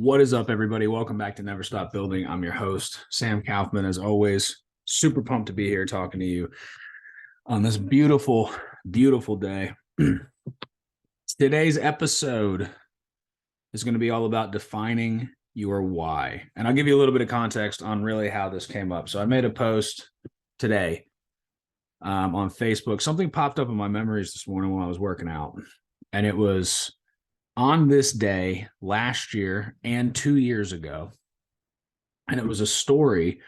What is up, everybody? Welcome back to Never Stop Building. I'm your host, Sam Kaufman. As always, super pumped to be here talking to you on this beautiful, beautiful day. Today's episode is going to be all about defining your why. And I'll give you a little bit of context on really how this came up. So I made a post today on Facebook. Something popped up in my memories this morning when I was working out. And it was on this day last year and 2 years ago. And it was a story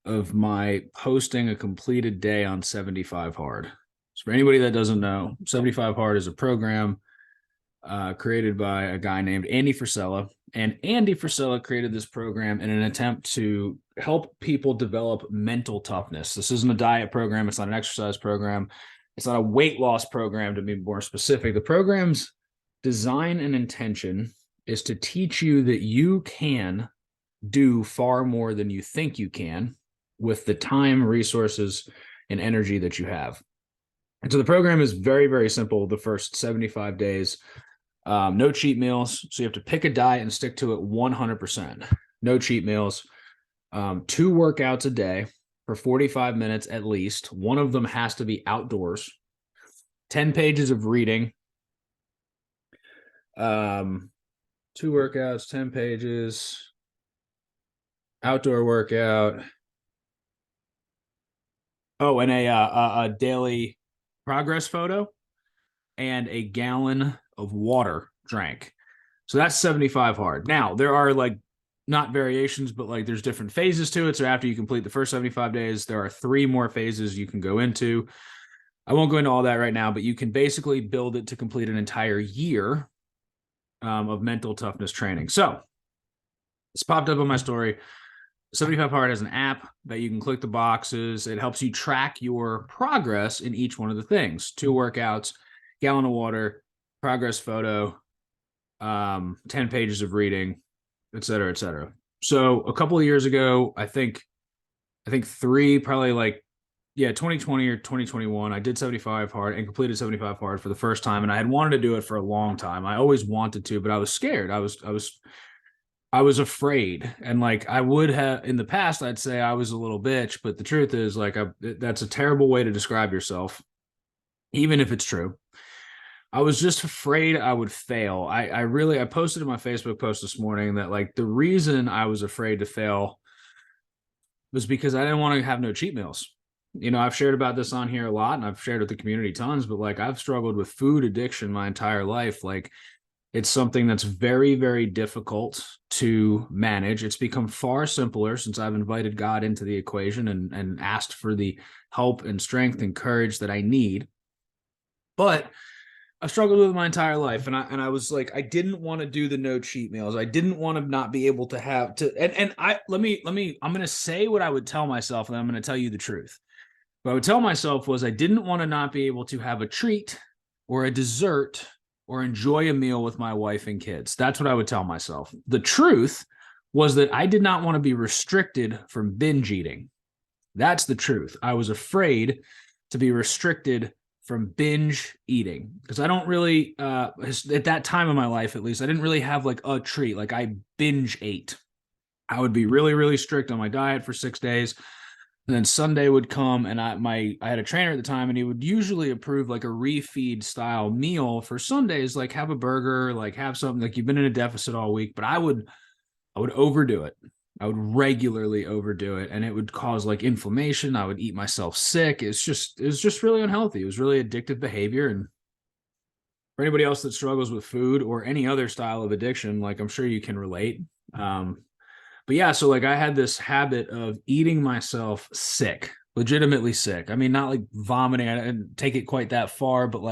of my posting a completed day on 75 Hard. So for anybody that doesn't know, 75 Hard is a program created by a guy named Andy Frisella. And Andy Frisella created this program in an attempt to help people develop mental toughness. This isn't a diet program. It's not an exercise program. It's not a weight loss program, to be more specific. The program's design and intention is to teach you that you can do far more than you think you can with the time, resources, and energy that you have. And so the program is very, very simple. The first 75 days, no cheat meals. So you have to pick a diet and stick to it 100%. No cheat meals, 2 workouts a day for 45 minutes at least. One of them has to be outdoors, 10 pages of reading, 2 workouts, 10 pages, outdoor workout. Oh, and a daily progress photo and a gallon of water drank. So that's 75 hard. Now, there are not variations, but there's different phases to it. So after you complete the first 75 days, there are 3 more phases you can go into. I won't go into all that right now, but you can basically build it to complete an entire year of mental toughness training. So it's popped up on my story. 75 Hard has an app that you can click the boxes. It helps you track your progress in each one of the things: 2 workouts, gallon of water, progress photo, 10 pages of reading, et cetera, et cetera. So a couple of years ago, I think 3, probably 2020 or 2021, I did 75 Hard and completed 75 Hard for the first time. And I had wanted to do it for a long time. I always wanted to, but I was scared. I was afraid. And I would have in the past, I'd say I was a little bitch, but the truth is that's a terrible way to describe yourself, even if it's true. I was just afraid I would fail. I posted in my Facebook post this morning that the reason I was afraid to fail was because I didn't want to have no cheat meals. I've shared about this on here a lot, and I've shared with the community tons, but I've struggled with food addiction my entire life. It's something that's very, very difficult to manage. It's become far simpler since I've invited God into the equation and asked for the help and strength and courage that I need. But I've struggled with it my entire life. And I was I didn't want to do the no cheat meals. I didn't want to not be able to have to, I'm going to say what I would tell myself, and I'm going to tell you the truth. What I would tell myself was I didn't want to not be able to have a treat or a dessert or enjoy a meal with my wife and kids. That's what I would tell myself. The truth was that I did not want to be restricted from binge eating. That's the truth. I was afraid to be restricted from binge eating because I don't really, at that time in my life, at least, I didn't really have a treat. I binge ate. I would be really, really strict on my diet for 6 days. And then Sunday would come, and I had a trainer at the time, and he would usually approve a refeed style meal for Sundays, have a burger, have something you've been in a deficit all week. But I would overdo it. I would regularly overdo it, and it would cause inflammation. I would eat myself sick. It was just really unhealthy. It was really addictive behavior. And for anybody else that struggles with food or any other style of addiction, I'm sure you can relate. But yeah, so I had this habit of eating myself sick, legitimately sick. I mean, not vomiting. I didn't take it quite that far, but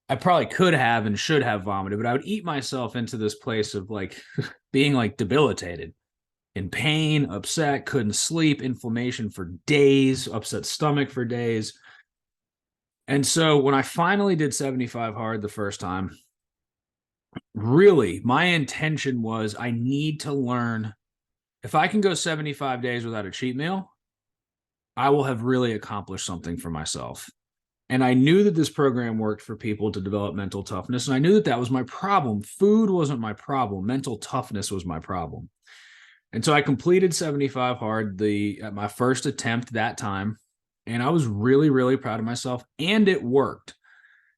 I probably could have and should have vomited, but I would eat myself into this place of being debilitated, in pain, upset, couldn't sleep, inflammation for days, upset stomach for days. And so when I finally did 75 Hard the first time, really my intention was I need to learn. If I can go 75 days without a cheat meal, I will have really accomplished something for myself. And I knew that this program worked for people to develop mental toughness. And I knew that that was my problem. Food wasn't my problem. Mental toughness was my problem. And so I completed 75 hard at my first attempt that time. And I was really, really proud of myself. And it worked.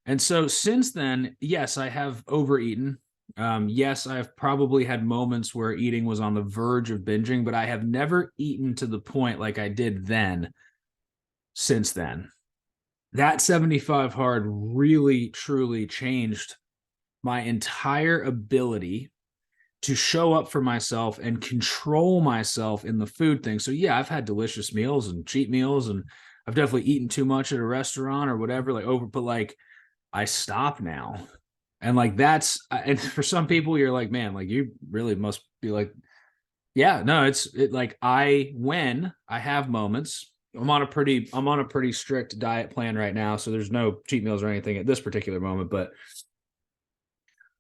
And so since then, yes, I have overeaten. Yes, I've probably had moments where eating was on the verge of binging, but I have never eaten to the point like I did then since then. That 75 hard really, truly changed my entire ability to show up for myself and control myself in the food thing. So yeah, I've had delicious meals and cheat meals, and I've definitely eaten too much at a restaurant or whatever, but like I stop now. And like and for some people, you're like, man, like you really must be like, yeah, no, like when I have moments, I'm on a pretty strict diet plan right now, so there's no cheat meals or anything at this particular moment. But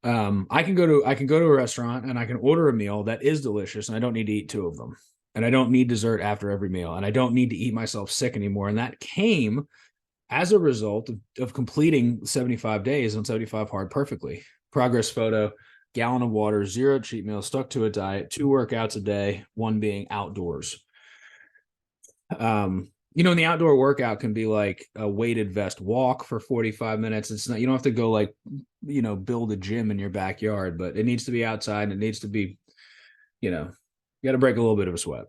I can go to a restaurant and I can order a meal that is delicious, and I don't need to eat two of them, and I don't need dessert after every meal, and I don't need to eat myself sick anymore. And that came as a result of completing 75 days on 75 hard perfectly. Progress photo, gallon of water, 0 cheat meals, stuck to a diet, 2 workouts a day, 1 being outdoors. And the outdoor workout can be like a weighted vest walk for 45 minutes. It's not, you don't have to go like, build a gym in your backyard, but it needs to be outside, and it needs to be, you got to break a little bit of a sweat.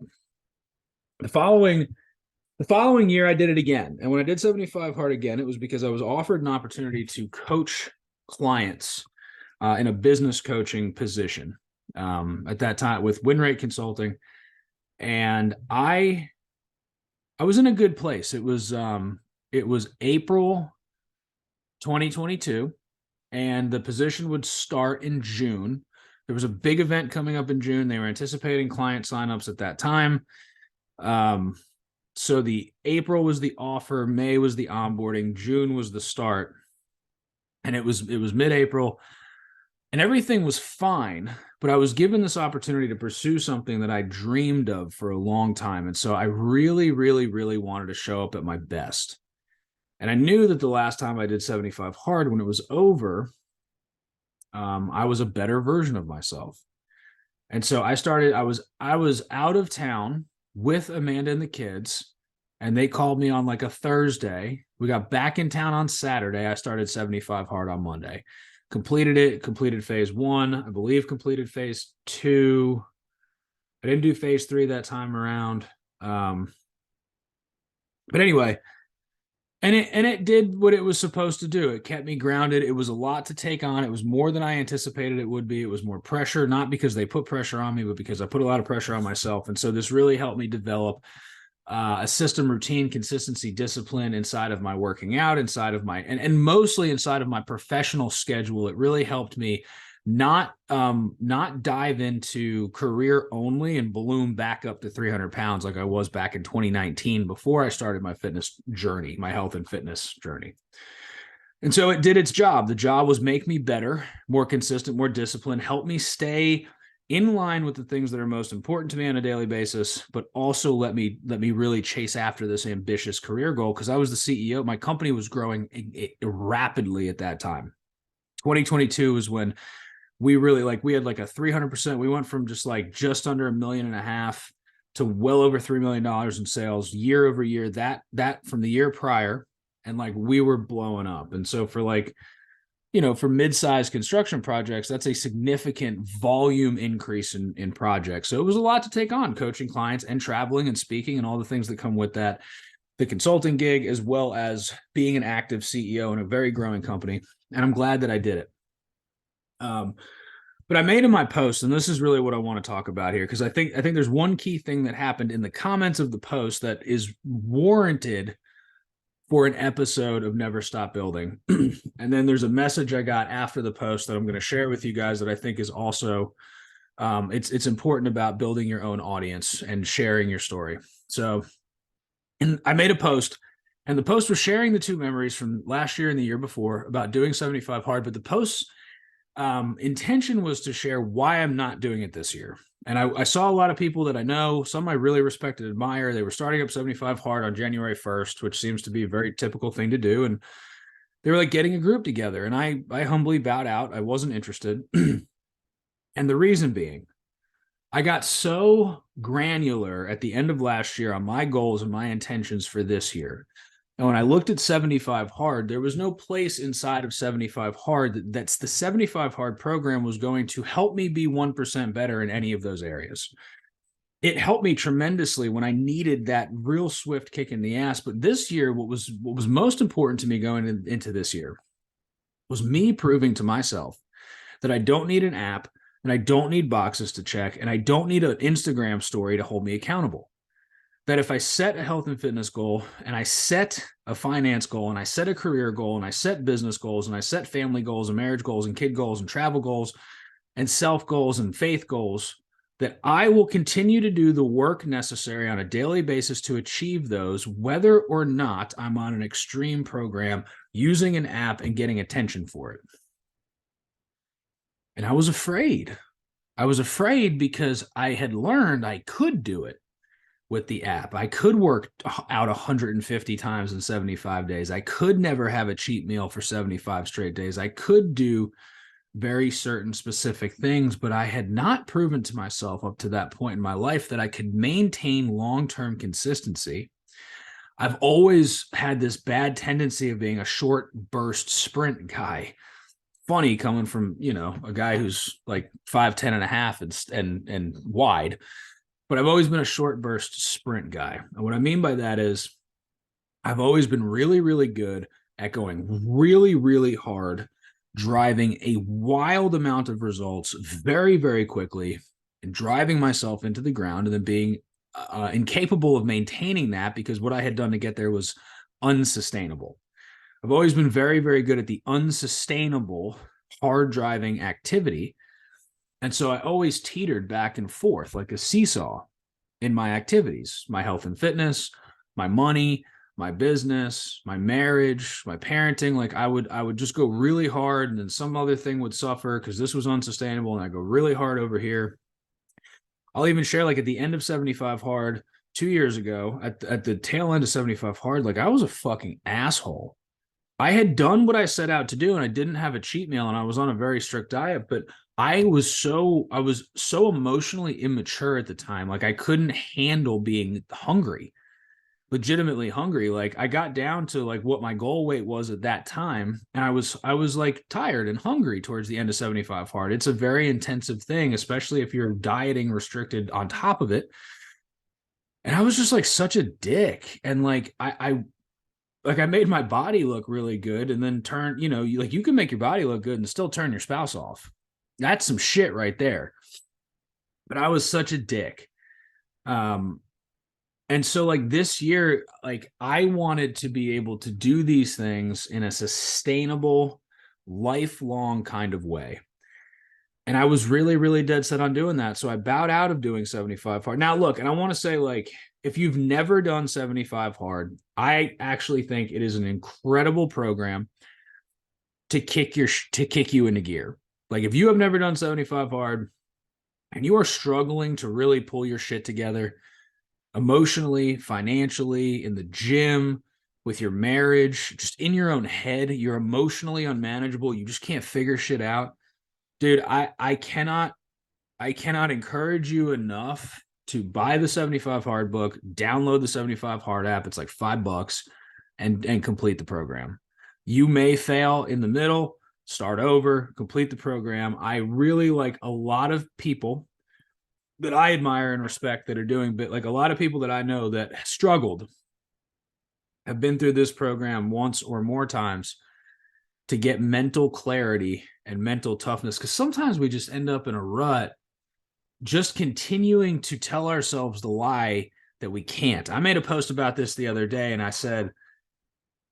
The following year, I did it again. And when I did 75 hard again, it was because I was offered an opportunity to coach clients in a business coaching position at that time with Win Rate Consulting. And I was in a good place. It was April 2022, and the position would start in June. There was a big event coming up in June. They were anticipating client signups at that time. So the April was the offer, May was the onboarding, June was the start. And it was mid-April, and everything was fine, but I was given this opportunity to pursue something that I dreamed of for a long time. And so I really, really, really wanted to show up at my best. And I knew that the last time I did 75 hard, when it was over, I was a better version of myself. And so I was out of town with Amanda and the kids, and they called me on like a Thursday. We got back in town on Saturday. I started 75 hard on Monday. Completed phase 1, I believe completed phase 2. I didn't do phase 3 that time around. But anyway, and it did what it was supposed to do. It kept me grounded. It was a lot to take on. It was more than I anticipated it would be. It was more pressure, not because they put pressure on me, but because I put a lot of pressure on myself. And so this really helped me develop a system, routine, consistency, discipline inside of my working out, inside of my, and mostly inside of my professional schedule. It really helped me not dive into career only and balloon back up to 300 pounds like I was back in 2019 before I started my fitness journey, my health and fitness journey. And so it did its job. The job was make me better, more consistent, more disciplined, help me stay in line with the things that are most important to me on a daily basis, but also let me really chase after this ambitious career goal, because I was the CEO. My company was growing rapidly at that time. 2022 was when we really we had like a 300%. We went from just under $1.5 million to well over $3 million in sales year over year. That from the year prior, and we were blowing up. And so for for mid-sized construction projects, that's a significant volume increase in projects. So it was a lot to take on, coaching clients and traveling and speaking and all the things that come with that, the consulting gig, as well as being an active CEO in a very growing company. And I'm glad that I did it. But I made in my post, and this is really what I want to talk about here, because I think there's one key thing that happened in the comments of the post that is warranted for an episode of Never Stop Building. And then there's a message I got after the post that I'm going to share with you guys that I think is also, it's important about building your own audience and sharing your story. So, and I made a post, and the post was sharing the 2 memories from last year and the year before about doing 75 hard, but the post's intention was to share why I'm not doing it this year. And I saw a lot of people that I know, some I really respect and admire. They were starting up 75 hard on January 1st, which seems to be a very typical thing to do. And they were like getting a group together. And I humbly bowed out. I wasn't interested. And the reason being, I got so granular at the end of last year on my goals and my intentions for this year. And when I looked at 75 hard, there was no place inside of 75 hard that's the 75 hard program was going to help me be 1% better in any of those areas. It helped me tremendously when I needed that real swift kick in the ass. But this year, what was most important to me going into this year was me proving to myself that I don't need an app and I don't need boxes to check and I don't need an Instagram story to hold me accountable. That if I set a health and fitness goal and I set a finance goal and I set a career goal and I set business goals and I set family goals and marriage goals and kid goals and travel goals and self goals and faith goals, that I will continue to do the work necessary on a daily basis to achieve those, whether or not I'm on an extreme program using an app and getting attention for it. And I was afraid. I was afraid because I had learned I could do it with the app. I could work out 150 times in 75 days. I could never have a cheat meal for 75 straight days. I could do very certain specific things, but I had not proven to myself up to that point in my life that I could maintain long-term consistency. I've always had this bad tendency of being a short burst sprint guy. Funny coming from, a guy who's like 5'10" and a half and wide. But I've always been a short burst sprint guy. And what I mean by that is I've always been really, really good at going really, really hard, driving a wild amount of results very, very quickly, and driving myself into the ground and then being incapable of maintaining that because what I had done to get there was unsustainable. I've always been very, very good at the unsustainable hard driving activity. And so I always teetered back and forth like a seesaw in my activities, my health and fitness, my money, my business, my marriage, my parenting. Like I would just go really hard and then some other thing would suffer because this was unsustainable. And I go really hard over here. I'll even share like at the end of 75 hard 2 years ago, at the tail end of 75 hard, like I was a fucking asshole. I had done what I set out to do and I didn't have a cheat meal and I was on a very strict diet, but I was so emotionally immature at the time. Like I couldn't handle being hungry, legitimately hungry. Like I got down to like what my goal weight was at that time. And I was like tired and hungry towards the end of 75 hard. It's a very intensive thing, especially if you're dieting restricted on top of it. And I was just like such a dick. And like I made my body look really good and then you can make your body look good and still turn your spouse off. That's some shit right there. But I was such a dick. And so like this year, like I wanted to be able to do these things in a sustainable, lifelong kind of way. And I was really, really dead set on doing that. So I bowed out of doing 75 hard. Now, look, and I want to say, like, if you've never done 75 hard, I actually think it is an incredible program to kick you into gear. Like, if you have never done 75 hard and you are struggling to really pull your shit together emotionally, financially, in the gym, with your marriage, just in your own head, you're emotionally unmanageable. You just can't figure shit out. Dude, I cannot encourage you enough to buy the 75 hard book, download the 75 hard app. It's like $5 and complete the program. You may fail in the middle, start over, complete the program. I really like a lot of people that I admire and respect that are doing, but like a lot of people that I know that struggled have been through this program once or more times to get mental clarity and mental toughness. Because sometimes we just end up in a rut, just continuing to tell ourselves the lie that we can't. I made a post about this the other day and I said,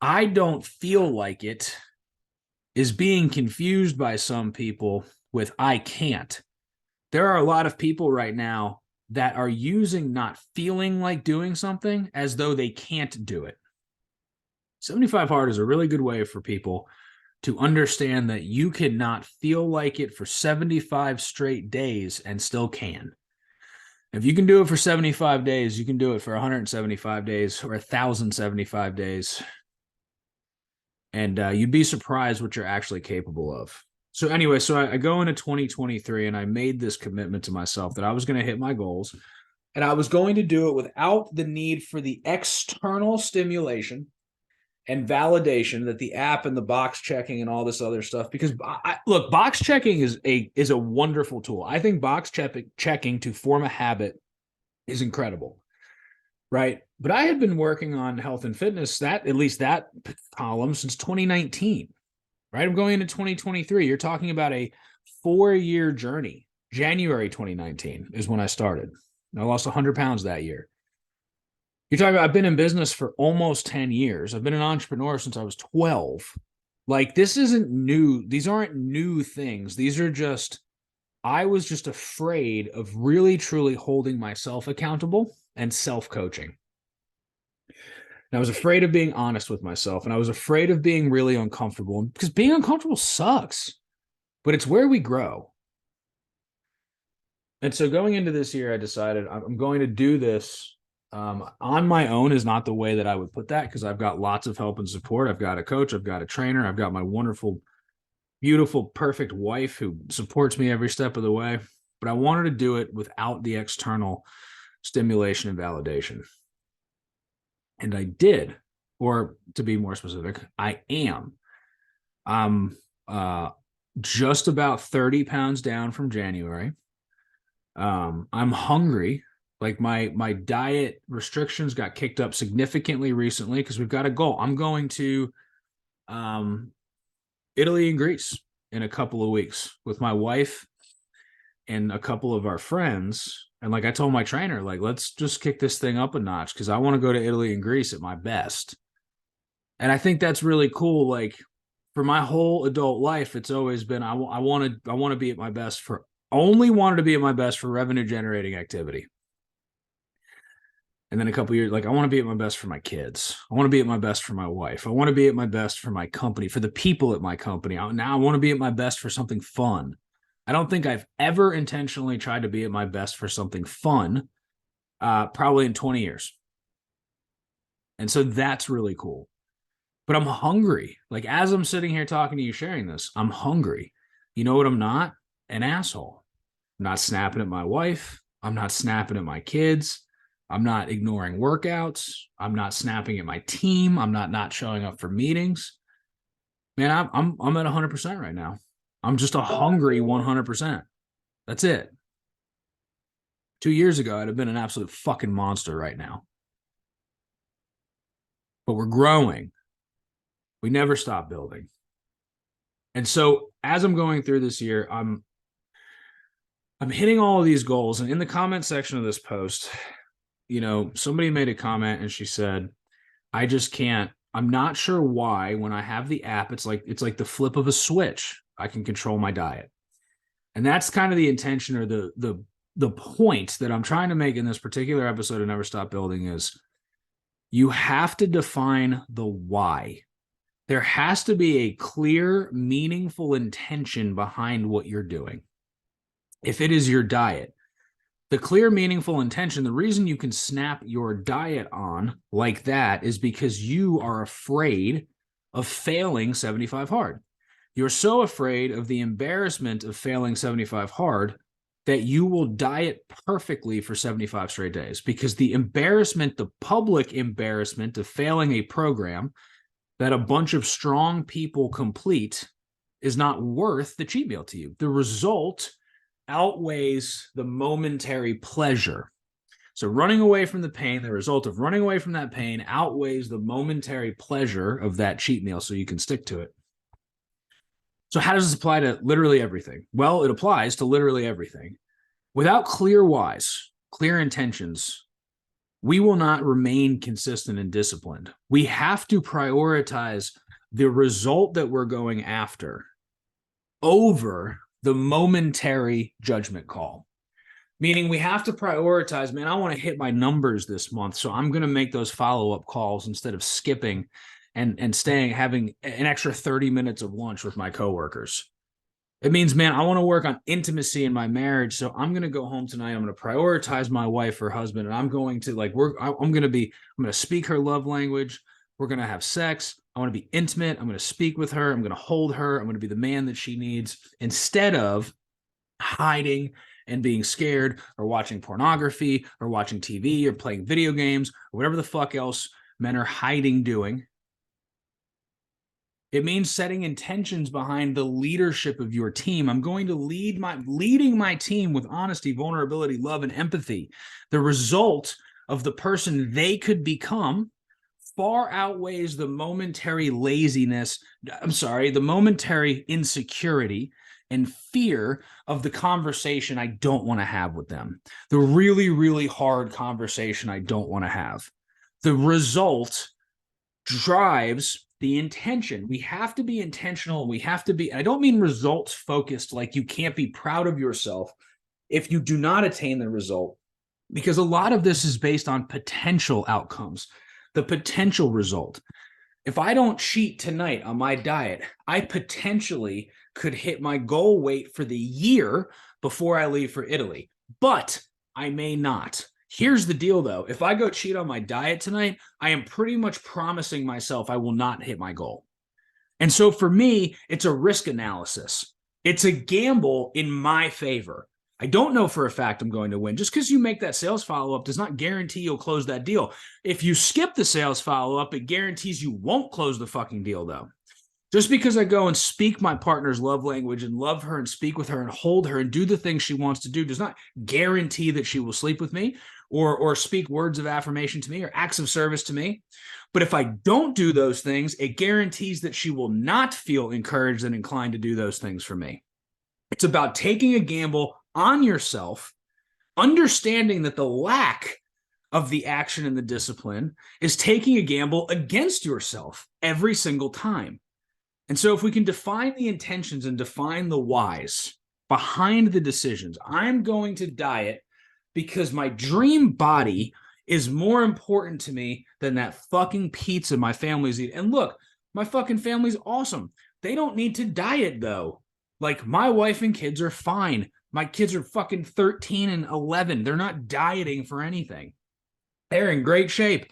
I don't feel like it is being confused by some people with I can't. There are a lot of people right now that are using not feeling like doing something as though they can't do it. 75 hard is a really good way for people to understand that you cannot feel like it for 75 straight days and still can. If you can do it for 75 days, you can do it for 175 days or 1,075 days. And you'd be surprised what you're actually capable of. So anyway, so I go into 2023 and I made this commitment to myself that I was going to hit my goals, and I was going to do it without the need for the external stimulation and validation that the app and the box checking and all this other stuff. Because look, box checking is a wonderful tool. I think box checking to form a habit is incredible, right? But I had been working on health and fitness, that at least that column, since 2019, right? I'm going into 2023. You're talking about a 4-year journey. January 2019 is when I started. I lost 100 pounds that year. You're talking about, I've been in business for almost 10 years. I've been an entrepreneur since I was 12. Like, this isn't new. These aren't new things. These are just, I was just afraid of really, truly holding myself accountable and self-coaching. And I was afraid of being honest with myself, and I was afraid of being really uncomfortable, because being uncomfortable sucks, but it's where we grow. And so going into this year, I decided I'm going to do this on my own. Is not the way that I would put that, because I've got lots of help and support. I've got a coach, I've got a trainer, I've got my wonderful, beautiful, perfect wife who supports me every step of the way. But I wanted to do it without the external stimulation and validation. And I did, or to be more specific, I am. I'm just about 30 pounds down from January. I'm hungry. Like, my diet restrictions got kicked up significantly recently because we've got a goal. I'm going to Italy and Greece in a couple of weeks with my wife and a couple of our friends. And like I told my trainer, like, let's just kick this thing up a notch, because I want to go to Italy and Greece at my best. And I think that's really cool. Like, for my whole adult life, it's always been, I want to be at my best for, only wanted to be at my best for revenue generating activity. And then a couple years, like, I want to be at my best for my kids. I want to be at my best for my wife. I want to be at my best for my company, for the people at my company. Now I want to be at my best for something fun. I don't think I've ever intentionally tried to be at my best for something fun, probably in 20 years. And so that's really cool. But I'm hungry. Like, as I'm sitting here talking to you, sharing this, I'm hungry. You know what I'm not? An asshole. I'm not snapping at my wife. I'm not snapping at my kids. I'm not ignoring workouts. I'm not snapping at my team. I'm not showing up for meetings. Man, I'm at 100% right now. I'm just a hungry 100%. That's it. 2 years ago, I'd have been an absolute fucking monster right now. But we're growing. We never stop building. And so as I'm going through this year, I'm hitting all of these goals. And in the comment section of this post, you know, somebody made a comment and she said, I just can't, I'm not sure why when I have the app, it's like the flip of a switch. I can control my diet. And that's kind of the intention, or the point that I'm trying to make in this particular episode of Never Stop Building is, you have to define the why. There has to be a clear, meaningful intention behind what you're doing. If it is your diet, the clear, meaningful intention, the reason you can snap your diet on like that is because you are afraid of failing 75 hard. You're so afraid of the embarrassment of failing 75 hard that you will diet perfectly for 75 straight days, because the embarrassment, the public embarrassment of failing a program that a bunch of strong people complete, is not worth the cheat meal to you. The result outweighs the momentary pleasure. So running away from the pain, the result of running away from that pain outweighs the momentary pleasure of that cheat meal, so you can stick to it. So how does this apply to literally everything? Well, it applies to literally everything. Without clear whys, clear intentions, we will not remain consistent and disciplined. We have to prioritize the result that we're going after over the momentary judgment call. Meaning, we have to prioritize, man, I want to hit my numbers this month, so I'm going to make those follow-up calls instead of skipping and staying, having an extra 30 minutes of lunch with my coworkers. It means, man, I want to work on intimacy in my marriage. So I'm going to go home tonight. I'm going to prioritize my wife or husband. And I'm going to I'm going to speak her love language. We're going to have sex. I want to be intimate. I'm going to speak with her. I'm going to hold her. I'm going to be the man that she needs instead of hiding and being scared or watching pornography or watching TV or playing video games or whatever the fuck else men are hiding doing. It means setting intentions behind the leadership of your team. I'm going to leading my team with honesty, vulnerability, love, and empathy. The result of the person they could become far outweighs the momentary the momentary insecurity and fear of the conversation I don't want to have with them. The really, really hard conversation I don't want to have. The result drives the intention. We have to be intentional. We have to be, and I don't mean results focused, like you can't be proud of yourself if you do not attain the result, because a lot of this is based on potential outcomes, the potential result. If I don't cheat tonight on my diet, I potentially could hit my goal weight for the year before I leave for Italy, but I may not. Here's the deal, though. If I go cheat on my diet tonight, I am pretty much promising myself I will not hit my goal. And so for me, it's a risk analysis. It's a gamble in my favor. I don't know for a fact I'm going to win. Just because you make that sales follow-up does not guarantee you'll close that deal. If you skip the sales follow-up, it guarantees you won't close the fucking deal, though. Just because I go and speak my partner's love language and love her and speak with her and hold her and do the things she wants to do does not guarantee that she will sleep with me or speak words of affirmation to me or acts of service to me. But if I don't do those things, it guarantees that she will not feel encouraged and inclined to do those things for me. It's about taking a gamble on yourself, understanding that the lack of the action and the discipline is taking a gamble against yourself every single time. And so if we can define the intentions and define the whys behind the decisions, I'm going to diet because my dream body is more important to me than that fucking pizza my family's eating. And look, my fucking family's awesome. They don't need to diet, though. Like, my wife and kids are fine. My kids are fucking 13 and 11. They're not dieting for anything. They're in great shape.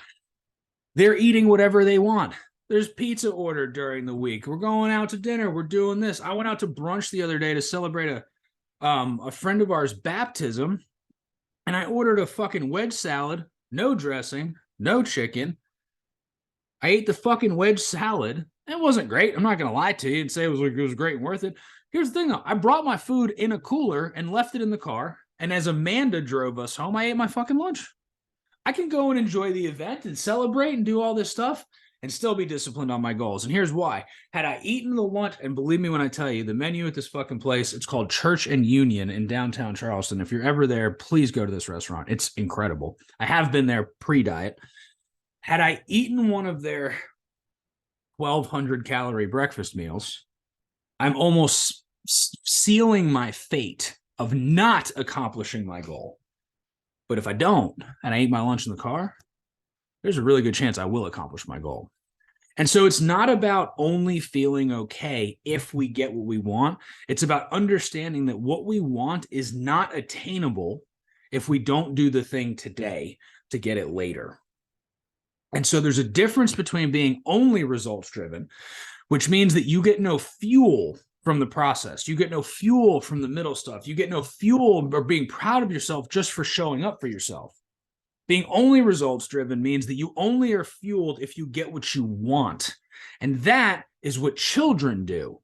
They're eating whatever they want. There's pizza ordered during the week. We're going out to dinner. We're doing this. I went out to brunch the other day to celebrate a friend of ours' baptism, and I ordered a fucking wedge salad, no dressing, no chicken. I ate the fucking wedge salad. It wasn't great. I'm not going to lie to you and say it was great and worth it. Here's the thing, though. I brought my food in a cooler and left it in the car, and as Amanda drove us home, I ate my fucking lunch. I can go and enjoy the event and celebrate and do all this stuff and still be disciplined on my goals. And here's why. Had I eaten the lunch, and believe me when I tell you, the menu at this fucking place, it's called Church and Union in downtown Charleston. If you're ever there, please go to this restaurant. It's incredible. I have been there pre-diet. Had I eaten one of their 1,200 calorie breakfast meals, I'm almost sealing my fate of not accomplishing my goal. But if I don't, and I eat my lunch in the car, there's a really good chance I will accomplish my goal. And so it's not about only feeling okay if we get what we want. It's about understanding that what we want is not attainable if we don't do the thing today to get it later. And so there's a difference between being only results driven, which means that you get no fuel from the process. You get no fuel from the middle stuff. You get no fuel or being proud of yourself just for showing up for yourself. Being only results driven means that you only are fueled if you get what you want. And that is what children do.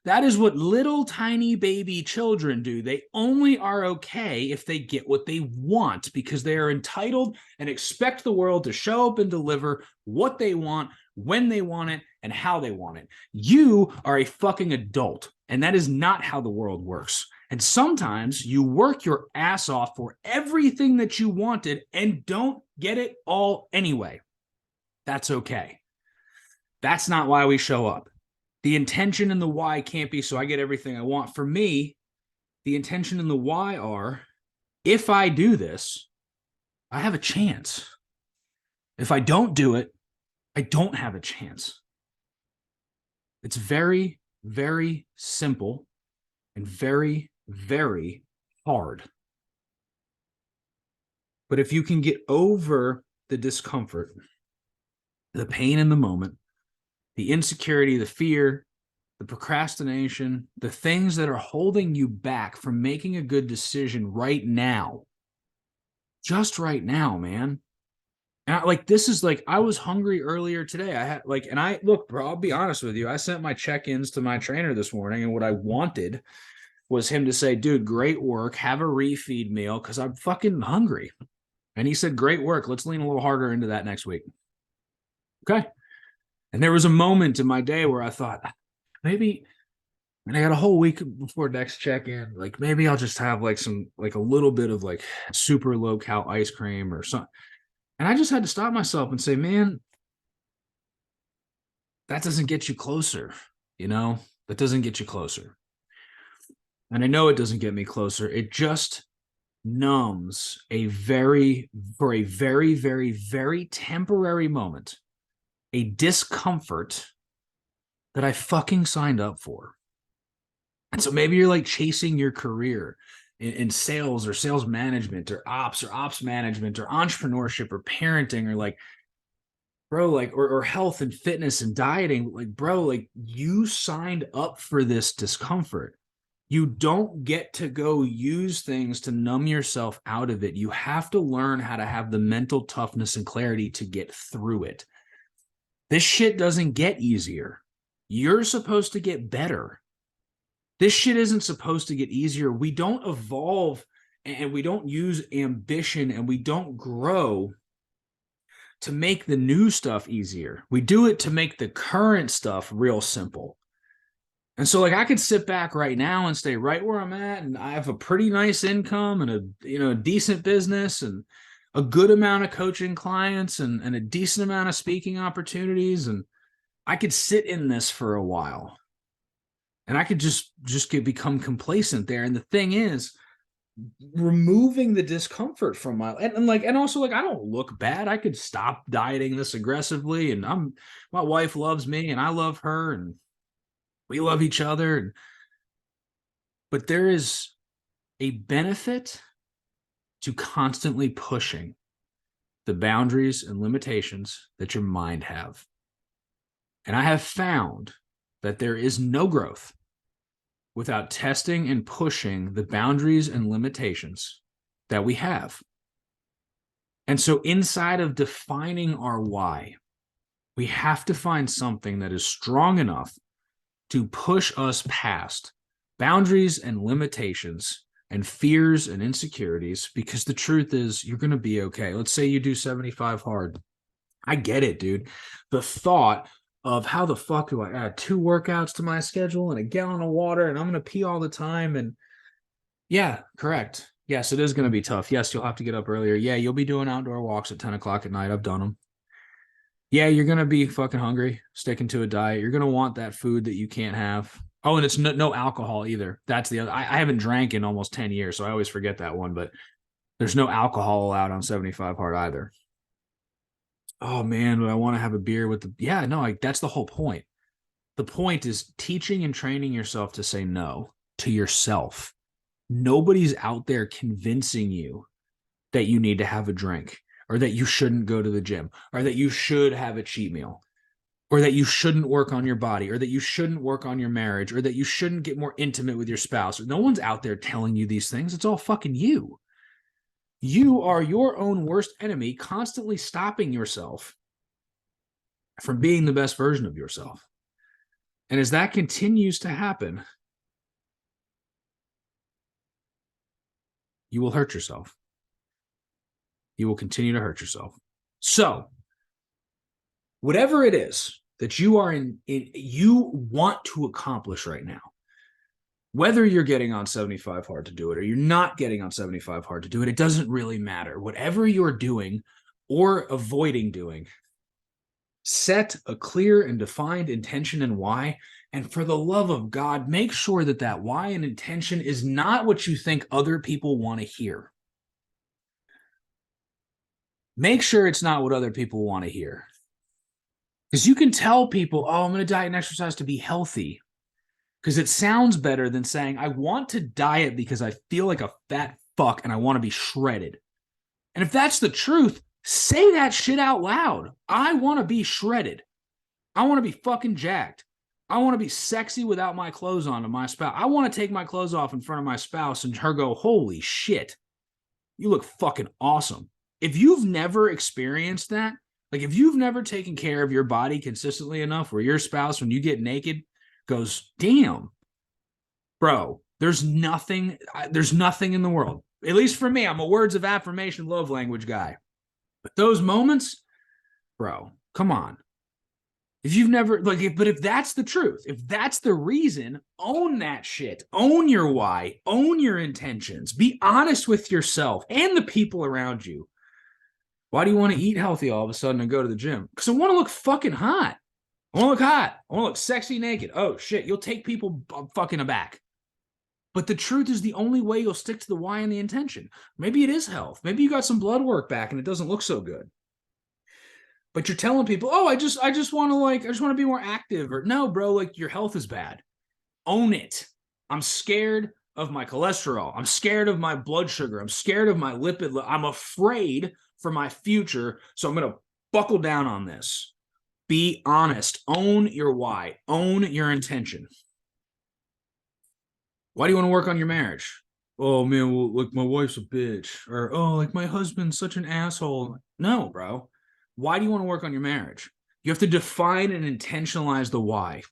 That is what little tiny baby children do. They only are okay if they get what they want because they are entitled and expect the world to show up and deliver what they want, when they want it, and how they want it. You are a fucking adult, and that is not how the world works. And sometimes you work your ass off for everything that you wanted and don't get it all anyway. That's okay. That's not why we show up. The intention and the why can't be so I get everything I want. For me, the intention and the why are, if I do this, I have a chance. If I don't do it, I don't have a chance. It's very, very simple. and very, very hard. But if you can get over the discomfort, the pain in the moment, the insecurity, the fear, the procrastination, the things that are holding you back from making a good decision right now, just right now, man. And this is I was hungry earlier today. I had and I look, bro, I'll be honest with you. I sent my check-ins to my trainer this morning, and what I wanted was him to say, dude, great work. Have a refeed meal because I'm fucking hungry. And he said, great work. Let's lean a little harder into that next week. Okay. And there was a moment in my day where I thought, maybe, and I got a whole week before next check-in, maybe I'll just have some, a little bit of super low cal ice cream or something. And I just had to stop myself and say, man, that doesn't get you closer. That doesn't get you closer. And I know it doesn't get me closer. It just numbs for a very, very, very temporary moment, a discomfort that I fucking signed up for. And so maybe you're chasing your career in sales or sales management or ops management or entrepreneurship or parenting or bro, or health and fitness and dieting. Bro, you signed up for this discomfort. You don't get to go use things to numb yourself out of it. You have to learn how to have the mental toughness and clarity to get through it. This shit doesn't get easier. You're supposed to get better. This shit isn't supposed to get easier. We don't evolve and we don't use ambition and we don't grow to make the new stuff easier. We do it to make the current stuff real simple. And so I could sit back right now and stay right where I'm at, and I have a pretty nice income and a decent business and a good amount of coaching clients and a decent amount of speaking opportunities. And I could sit in this for a while and I could just become complacent there. And the thing is, removing the discomfort from and also I don't look bad. I could stop dieting this aggressively, and my wife loves me and I love her and we love each other. But there is a benefit to constantly pushing the boundaries and limitations that your mind have. And I have found that there is no growth without testing and pushing the boundaries and limitations that we have. And so inside of defining our why, we have to find something that is strong enough to push us past boundaries and limitations and fears and insecurities, because the truth is you're going to be okay. Let's say you do 75 hard. I get it, dude. The thought of how the fuck do I add 2 workouts to my schedule and a gallon of water and I'm going to pee all the time. And yeah, correct. Yes, it is going to be tough. Yes, you'll have to get up earlier. Yeah, you'll be doing outdoor walks at 10 o'clock at night. I've done them. Yeah, you're going to be fucking hungry, sticking to a diet. You're going to want that food that you can't have. Oh, and it's no alcohol either. That's the other. I haven't drank in almost 10 years, so I always forget that one. But there's no alcohol allowed on 75 hard either. Oh, man, but I want to have a beer with the... Yeah, no, that's the whole point. The point is teaching and training yourself to say no to yourself. Nobody's out there convincing you that you need to have a drink, or that you shouldn't go to the gym, or that you should have a cheat meal, or that you shouldn't work on your body, or that you shouldn't work on your marriage, or that you shouldn't get more intimate with your spouse. No one's out there telling you these things. It's all fucking you. You are your own worst enemy, constantly stopping yourself from being the best version of yourself. And as that continues to happen, you will hurt yourself. You will continue to hurt yourself. So, whatever it is that you are you want to accomplish right now, whether you're getting on 75 hard to do it or you're not getting on 75 hard to do it, it doesn't really matter. Whatever you're doing or avoiding doing, set a clear and defined intention and why. And for the love of God, make sure that that why and intention is not what you think other people want to hear. Make sure it's not what other people want to hear. Because you can tell people, oh, I'm going to diet and exercise to be healthy. because it sounds better than saying, I want to diet because I feel like a fat fuck and I want to be shredded. And if that's the truth, say that shit out loud. I want to be shredded. I want to be fucking jacked. I want to be sexy without my clothes on to my spouse. I want to take my clothes off in front of my spouse and her go, holy shit, you look fucking awesome. If you've never experienced that, like if you've never taken care of your body consistently enough where your spouse, when you get naked, goes, damn, bro, there's nothing in the world. At least for me, I'm a words of affirmation love language guy. But those moments, bro, come on. If you've never, but if that's the truth, if that's the reason, own that shit. Own your why. Own your intentions. Be honest with yourself and the people around you. Why do you want to eat healthy all of a sudden and go to the gym? Because I want to look fucking hot. I want to look hot. I want to look sexy naked. Oh, shit. You'll take people fucking aback. But the truth is the only way you'll stick to the why and the intention. Maybe it is health. Maybe you got some blood work back and it doesn't look so good. But you're telling people, oh, I just want to be more active. Or no, bro, like your health is bad. Own it. I'm scared of my cholesterol. I'm scared of my blood sugar. I'm scared of my lipid. I'm afraid for my future. So I'm going to buckle down on this. Be honest. Own your why. Own your intention. Why do you want to work on your marriage? Oh, man, well, like my wife's a bitch. Or, oh, like my husband's such an asshole. No, bro. Why do you want to work on your marriage? You have to define and intentionalize the why.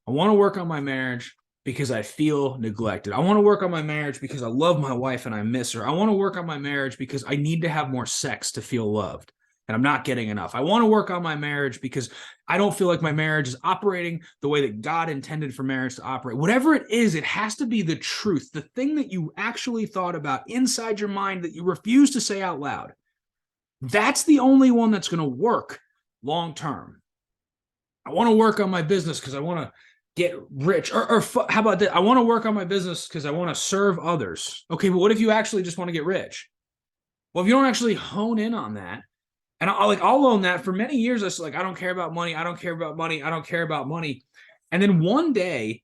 I want to work on my marriage because I feel neglected. I want to work on my marriage because I love my wife and I miss her. I want to work on my marriage because I need to have more sex to feel loved and I'm not getting enough. I want to work on my marriage because I don't feel like my marriage is operating the way that God intended for marriage to operate. Whatever it is, it has to be the truth, the thing that you actually thought about inside your mind that you refuse to say out loud. That's the only one that's going to work long term. I want to work on my business because I want to get rich. Or how about that? I want to work on my business because I want to serve others. Okay, but what if you actually just want to get rich? Well, if you don't actually hone in on that, and I'll own that for many years, I was like, I don't care about money. I don't care about money. I don't care about money. And then one day,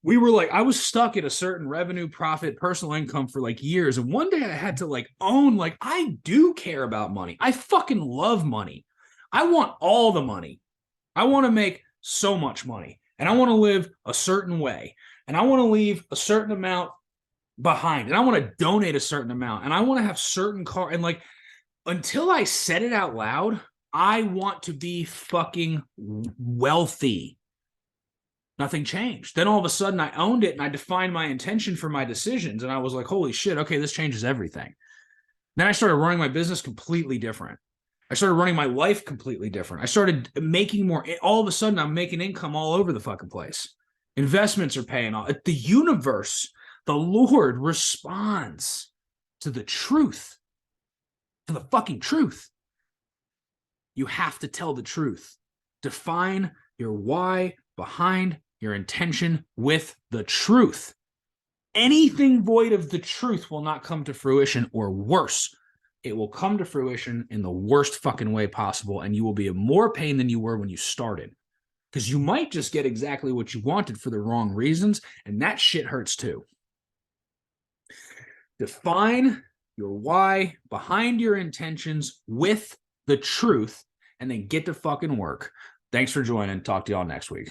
we were like, I was stuck at a certain revenue, profit, personal income for like years. And one day I had to like own, like, I do care about money. I fucking love money. I want all the money. I want to make so much money and I want to live a certain way and I want to leave a certain amount behind and I want to donate a certain amount and I want to have certain car. And like, until I said it out loud, I want to be fucking wealthy. Nothing changed. Then all of a sudden I owned it and I defined my intention for my decisions. And I was like, holy shit, okay, this changes everything. Then I started running my business completely different. I started running my life completely different. I started making more. All of a sudden I'm making income all over the fucking place. Investments are paying off. The universe, the Lord responds to the truth, to the fucking truth. You have to tell the truth. Define your why behind your intention with the truth. Anything void of the truth will not come to fruition, or worse, it will come to fruition in the worst fucking way possible, and you will be in more pain than you were when you started. Because you might just get exactly what you wanted for the wrong reasons, and that shit hurts too. Define your why behind your intentions with the truth, and then get to fucking work. Thanks for joining. Talk to y'all next week.